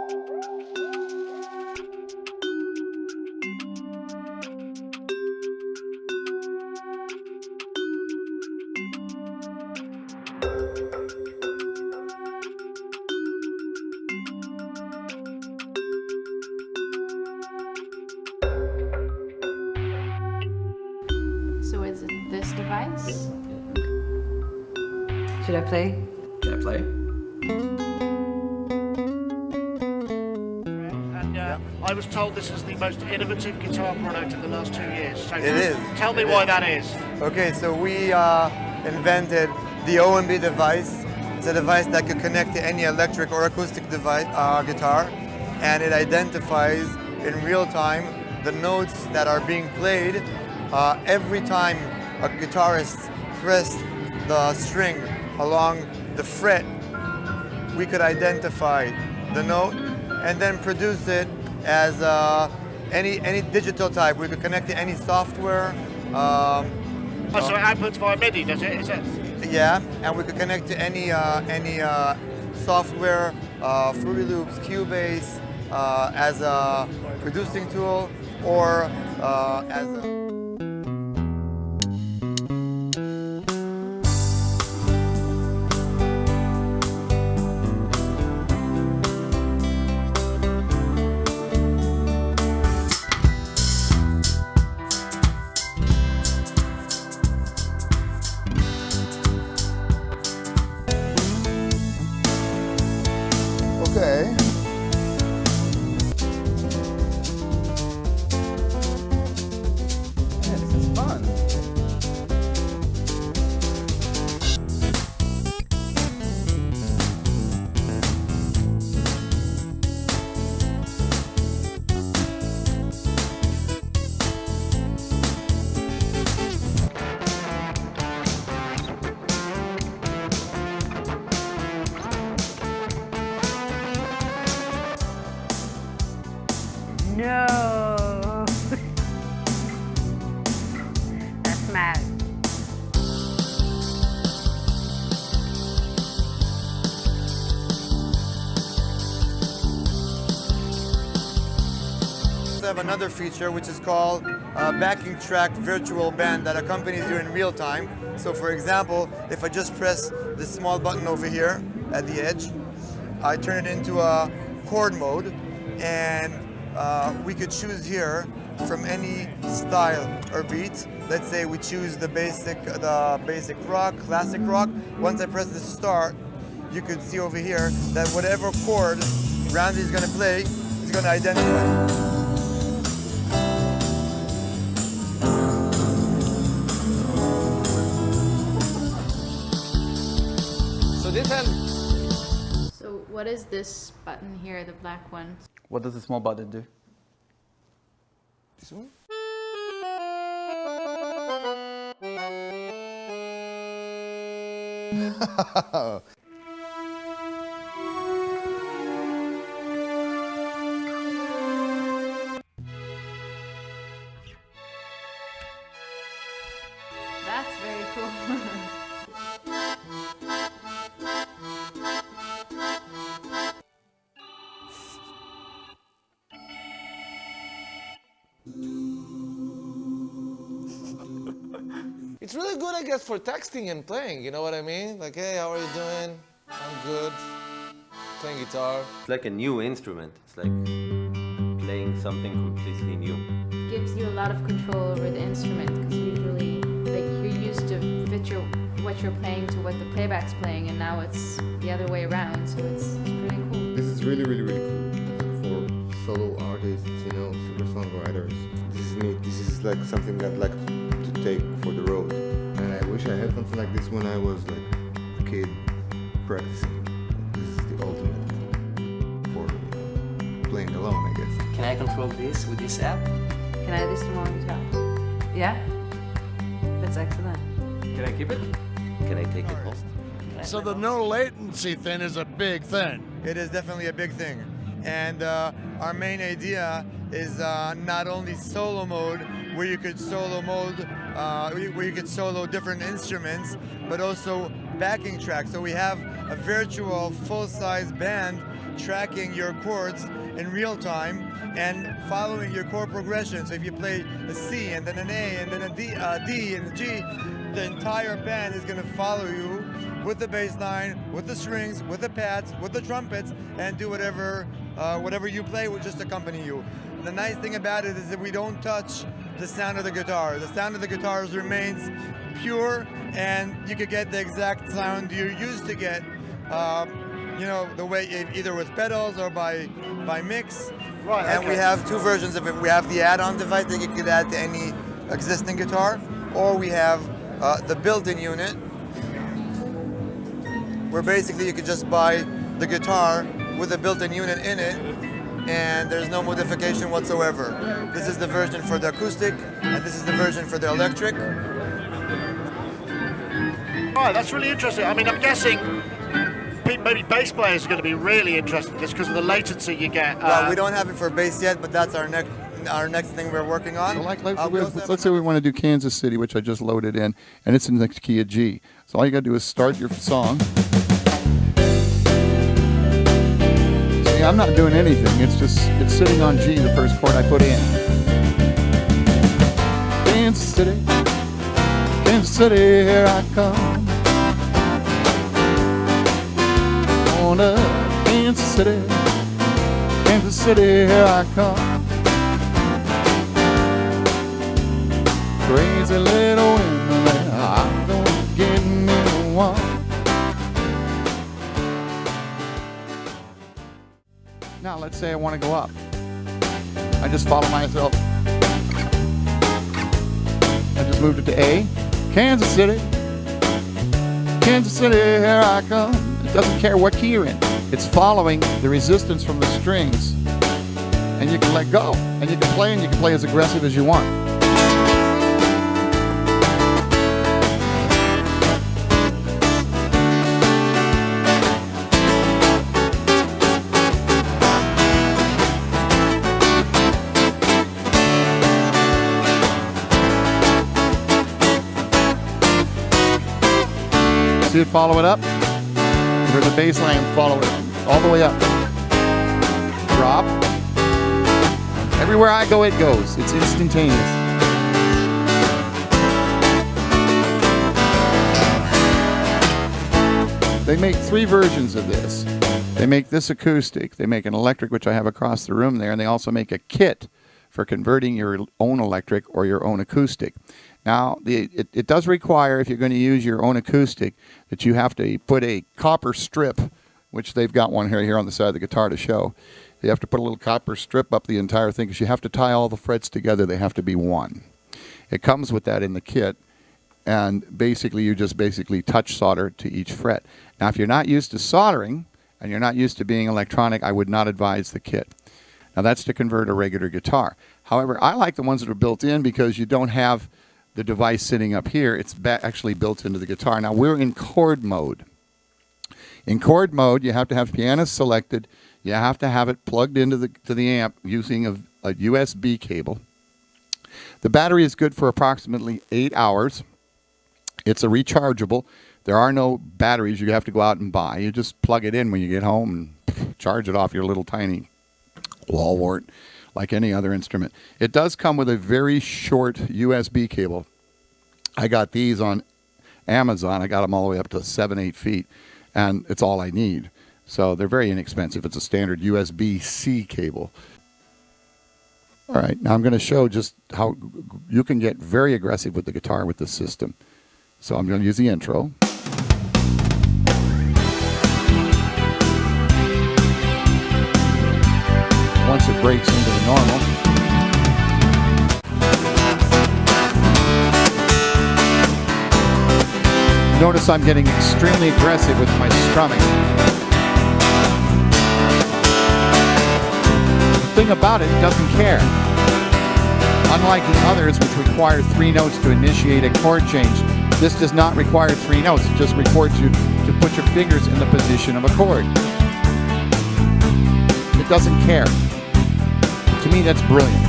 So is it this device? Should I play? Can I play? And I was told this is the most innovative guitar product in the last 2 years. So It is. Tell me why that is. Okay, so we invented the OMB device. It's a device that could connect to any electric or acoustic device, guitar, and it identifies in real time the notes that are being played. Every time a guitarist pressed the string along the fret, we could identify the note and then produce it as any digital type. We could connect to any software. So it outputs via MIDI, does it? Is it? Yeah, and we could connect to any software, Fruity Loops, Cubase, as a producing tool, or as a... Okay. Yeah, this is fun. No! That's mad. We have another feature which is called backing track virtual band that accompanies you in real time. So for example, if I just press this small button over here at the edge, I turn it into a chord mode, and we could choose here from any style or beat. Let's say we choose the basic rock, classic rock. Once I press the start, you could see over here that whatever chord Randy is going to play, he's going to identify. So this has... So what is this button here, the black one? What does the small button do? This one? That's very cool. It's really good, I guess, for texting and playing, you know what I mean? Like, hey, how are you doing? I'm good. Playing guitar. It's like a new instrument. It's like playing something completely new. Gives you a lot of control over the instrument, because usually like you're used to fit what you're playing to what the playback's playing, and now it's the other way around, so it's pretty cool. This is really, really, really cool for solo artists, you know, singer-songwriters. This is neat. This is like something I'd like to take for the road. And I wish I had something like this when I was like a kid practicing. This is the ultimate for playing alone, I guess. Can I control this with this app? Can I do some more guitar? Yeah? That's excellent. Can I keep it? Can I take it home? So the no latency thing is a big thing. It is definitely a big thing. And our main idea is not only solo mode, where you could solo different instruments, but also backing tracks. So we have a virtual full-size band tracking your chords in real time and following your chord progression. So if you play a C and then an A and then a D and a G, the entire band is going to follow you with the bass line, with the strings, with the pads, with the trumpets, and do whatever you play will just accompany you. And the nice thing about it is that we don't touch the sound of the guitar. The sound of the guitars remains pure, and you could get the exact sound you're used to get, you know, the way either with pedals or by mix. Right, And we have two versions of it. We have the add-on device that you could add to any existing guitar, or we have the built-in unit, where basically you could just buy the guitar with a built-in unit in it, and there's no modification whatsoever. This is the version for the acoustic, and this is the version for the electric. Right, that's really interesting. I mean, I'm guessing maybe bass players are going to be really interested in this because of the latency you get. Well, we don't have it for bass yet, but that's our next thing we're working on. So let's say we want to do Kansas City, which I just loaded in, and it's in the key of G. So all you got to do is start your song. See, I'm not doing anything. It's sitting on G, the first chord I put in. Kansas City, Kansas City, here I come. On up, Kansas City, Kansas City, here I come. Crazy little women, I'm gonna get me one. Now let's say I want to go up. I just follow myself. I just moved it to A. Kansas City, Kansas City, here I come. It doesn't care what key you're in. It's following the resistance from the strings. And you can let go. And you can play, and you can play as aggressive as you want. See it follow it up? There's a bass line, follow it all the way up. Drop. Everywhere I go, it goes. It's instantaneous. They make 3 versions of this. They make this acoustic. They make an electric, which I have across the room there, and they also make a kit for converting your own electric or your own acoustic. Now, it does require, if you're going to use your own acoustic, that you have to put a copper strip, which they've got one here on the side of the guitar to show. You have to put a little copper strip up the entire thing because you have to tie all the frets together. They have to be one. It comes with that in the kit, and basically you just touch solder to each fret. Now, if you're not used to soldering and you're not used to being electronic, I would not advise the kit. Now, that's to convert a regular guitar. However, I like the ones that are built in because you don't have the device sitting up here. It's actually built into the guitar. Now, we're in chord mode. In chord mode, you have to have piano selected. You have to have it plugged into the amp using a USB cable. The battery is good for approximately 8 hours. It's a rechargeable. There are no batteries you have to go out and buy. You just plug it in when you get home and charge it off your little tiny wall wart like any other instrument. It does come with a very short USB cable. I got these on Amazon. I got them all the way up to 7-8 feet, and it's all I need. So they're very inexpensive. It's a standard USB-C cable. All right, now I'm going to show just how you can get very aggressive with the guitar with this system. So I'm going to use the intro. Once it breaks into the normal. Notice I'm getting extremely aggressive with my strumming. The thing about it doesn't care. Unlike the others, which require 3 notes to initiate a chord change, this does not require 3 notes. It just requires you to put your fingers in the position of a chord. It doesn't care. To me, that's brilliant.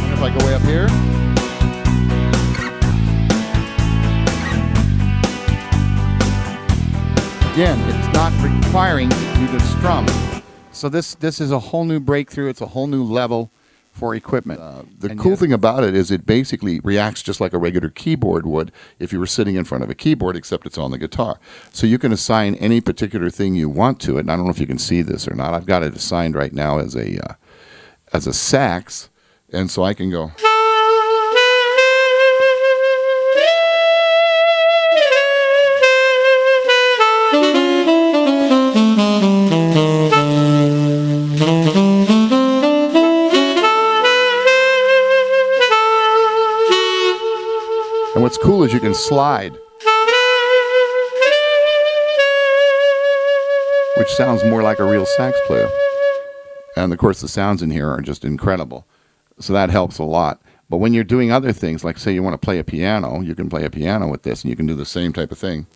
And if I go way up here, again, it's not requiring you to strum. So this is a whole new breakthrough. It's a whole new level for equipment. The cool thing about it is it basically reacts just like a regular keyboard would if you were sitting in front of a keyboard, except it's on the guitar. So you can assign any particular thing you want to it. And I don't know if you can see this or not. I've got it assigned right now as a sax, and so I can go. And what's cool is you can slide, which sounds more like a real sax player. And of course the sounds in here are just incredible. So that helps a lot. But when you're doing other things, like say you want to play a piano, you can play a piano with this and you can do the same type of thing.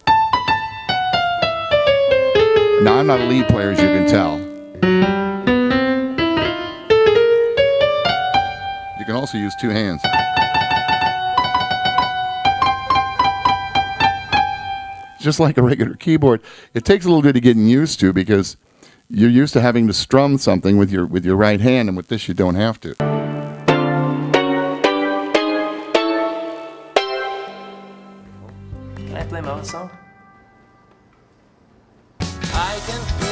Now I'm not a lead player, as you can tell. You can also use two hands. Just like a regular keyboard. It takes a little bit of getting used to because you're used to having to strum something with your right hand, and with this you don't have to. Can I play my own song? I can